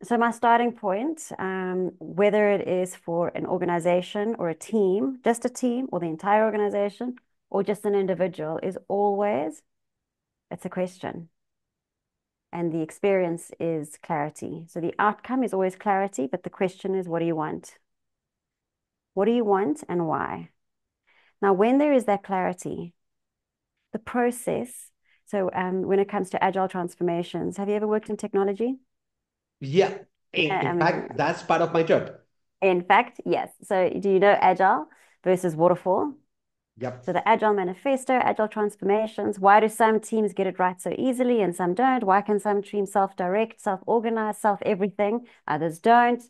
So my starting point, whether it is for an organization or a team, just a team or the entire organization or just an individual, is always it's a question. And the experience is clarity. So the outcome is always clarity, but the question is, what do you want? What do you want and why? Now, when there is that clarity, the process, so when it comes to agile transformations, have you ever worked in technology? Yeah. Yeah, I In mean, fact, that's part of my job. in fact, yes. So do you know agile versus waterfall? Yep. So the agile manifesto, agile transformations, why do some teams get it right so easily and some don't? Why can some teams self-direct, self-organize, self-everything, others don't?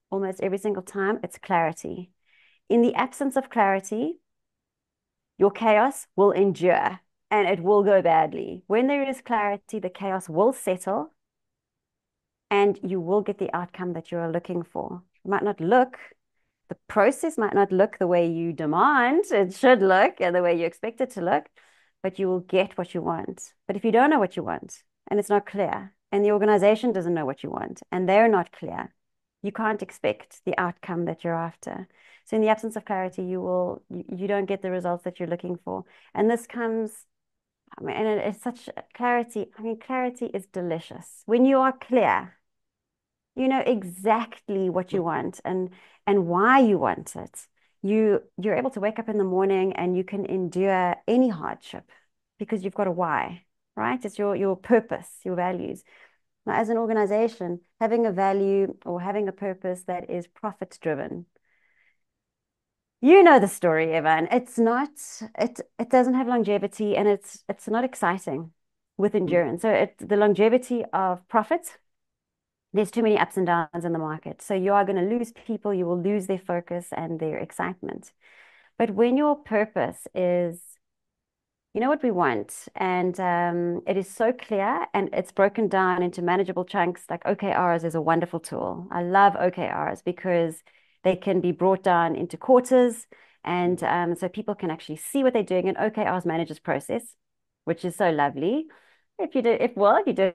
Almost every single time, it's clarity. In the absence of clarity, your chaos will endure and it will go badly. When there is clarity, the chaos will settle and you will get the outcome that you're looking for. It might not look, the process might not look the way you demand it should look and the way you expect it to look, but you will get what you want. But if you don't know what you want and it's not clear, and the organization doesn't know what you want and they're not clear, you can't expect the outcome that you're after. So in the absence of clarity, you don't get the results that you're looking for. And this comes, I mean, and it's such clarity. I mean, clarity is delicious. When you are clear, you know exactly what you want and why you want it. You're able to wake up in the morning and you can endure any hardship because you've got a why, right? It's your purpose, your values. Now, as an organization, having a value or having a purpose that is profit driven, you know the story, Evan. It doesn't have longevity and it's not exciting with endurance. So the longevity of profit, there's too many ups and downs in the market. So you are going to lose people, you will lose their focus and their excitement. But when your purpose is, you know what we want, and it is so clear and it's broken down into manageable chunks, like OKRs is a wonderful tool. I love OKRs because they can be brought down into quarters. And so people can actually see what they're doing. And OKRs manages process, which is so lovely. If you do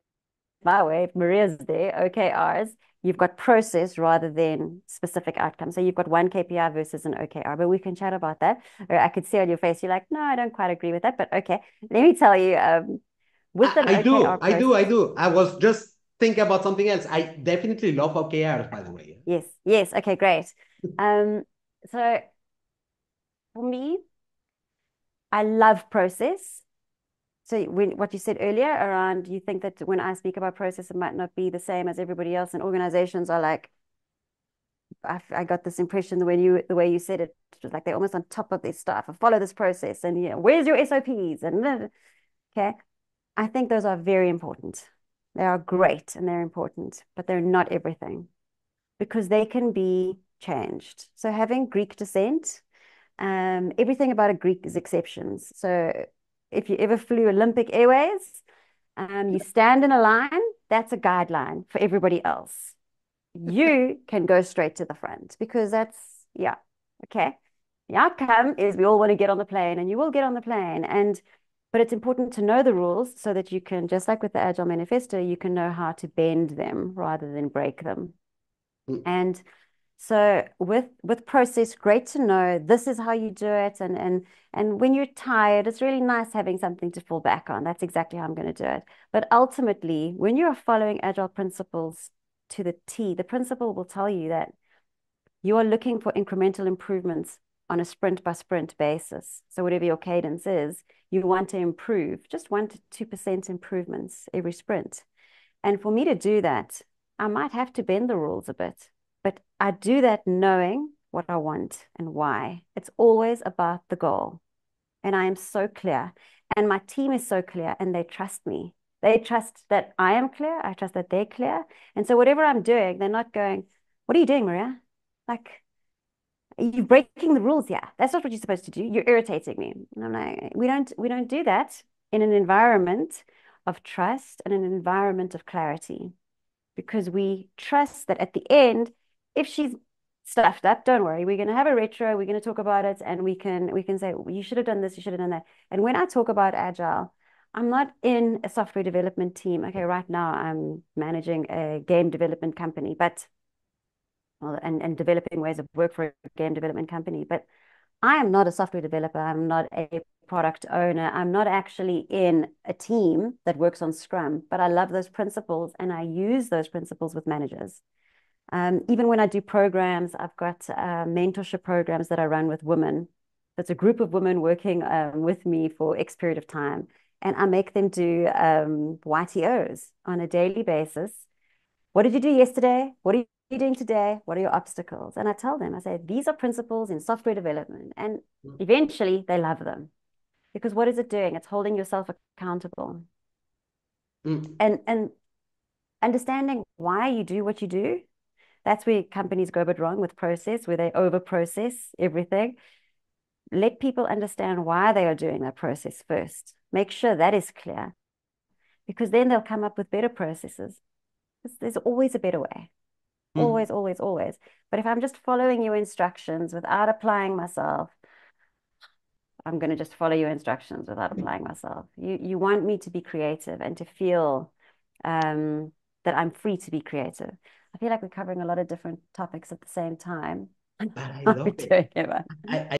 my way, if Maria's there, OKRs, you've got process rather than specific outcome. So you've got one KPI versus an OKR, but we can chat about that. Or I could see on your face, you're like, no, I don't quite agree with that. But okay, let me tell you, with an I OKR do. I do. I process, do. I was just thinking about something else. I definitely love OKRs, by the way. yes, yes, okay, great. Um, so for me, I love process. So what you said earlier around, you think that when I speak about process, it might not be the same as everybody else, and organizations are like, I got this impression the way you said it, it was like they're almost on top of their stuff. I follow this process, and where's your SOPs? And okay, I think those are very important. They are great and they're important, but they're not everything because they can be changed. So having Greek descent, everything about a Greek is exceptions. So if you ever flew Olympic Airways, you stand in a line, that's a guideline for everybody else. You can go straight to the front because that's, yeah, okay. The outcome is we all want to get on the plane and you will get on the plane. But it's important to know the rules so that you can, just like with the Agile Manifesto, you can know how to bend them rather than break them. And so with process, great to know this is how you do it. And when you're tired, it's really nice having something to fall back on. That's exactly how I'm going to do it. But ultimately, when you're following agile principles to the T, the principle will tell you that you are looking for incremental improvements on a sprint by sprint basis. So whatever your cadence is, you want to improve just 1 to 2% improvements every sprint. And for me to do that, I might have to bend the rules a bit, but I do that knowing what I want and why. It's always about the goal. And I am so clear. And my team is so clear and they trust me. They trust that I am clear. I trust that they're clear. And so whatever I'm doing, they're not going, what are you doing, Maria? Like, you're breaking the rules. Yeah, that's not what you're supposed to do. You're irritating me. And I'm like, we don't do that in an environment of trust and an environment of clarity because we trust that at the end, if she's stuffed up, don't worry, we're going to have a retro, we're going to talk about it, and we can say, well, you should have done this, you should have done that. And when I talk about agile, I'm not in a software development team. Okay, right now I'm managing a game development company, but well, and developing ways of work for a game development company. But I am not a software developer. I'm not a product owner. I'm not actually in a team that works on Scrum, but I love those principles and I use those principles with managers. Even when I do programs, I've got mentorship programs that I run with women. That's a group of women working with me for X period of time. And I make them do YTOs on a daily basis. What did you do yesterday? What are you doing today? What are your obstacles? And I tell them, I say, these are principles in software development. And eventually they love them because what is it doing? It's holding yourself accountable Mm. and understanding why you do what you do. That's where companies go a bit wrong with process, where they over process everything. Let people understand why they are doing that process first. Make sure that is clear because then they'll come up with better processes. There's always a better way. Mm. Always, always, always. But if I'm just following your instructions without applying myself, I'm going to just follow your instructions without applying myself. You want me to be creative and to feel that I'm free to be creative. I feel like we're covering a lot of different topics at the same time. But I Are we love it. doing it? I